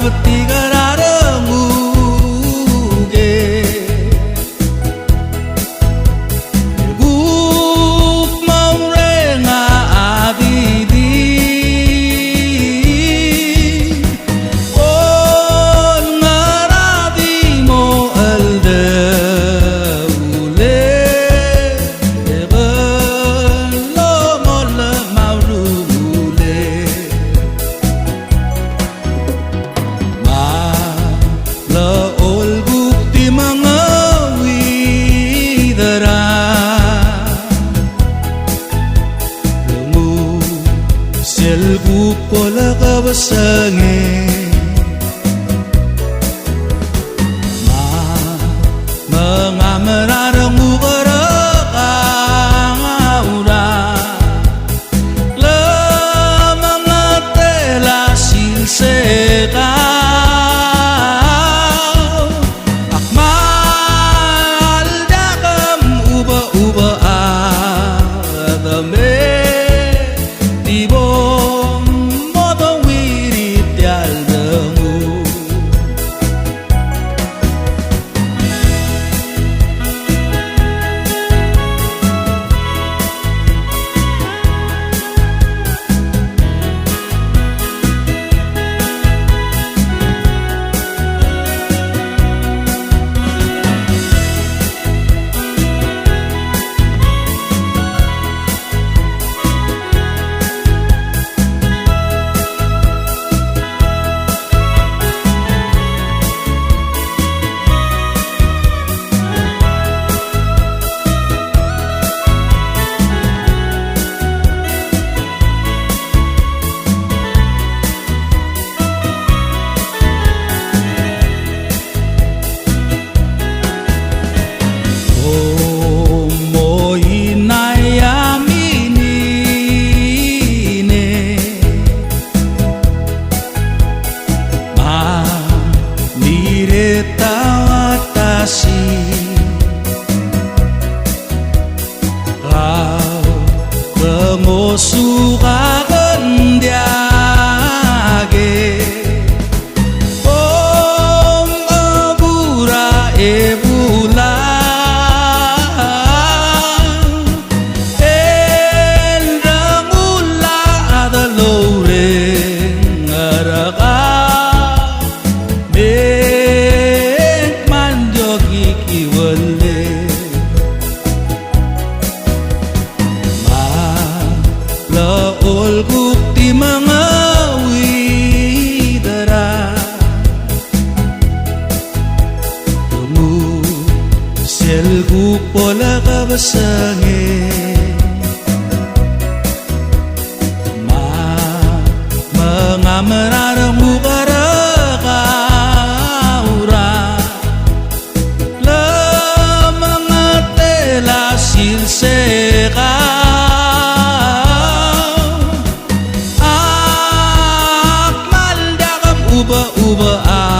betiga rarenguge guk maurenga adidi on ngaradi mo elde ule lo mol maulule laol bukti mga widara Lemu selbuk pola kabasange mga merarang ukara kaura lamang tela silseka suka kendiage om abura ebula endangula adalore ngaraga mek manjogi kiwale laol bukti mga widara Lemu selbuk pola kabasange mga merarang ukara kaura lamang tela silseka uba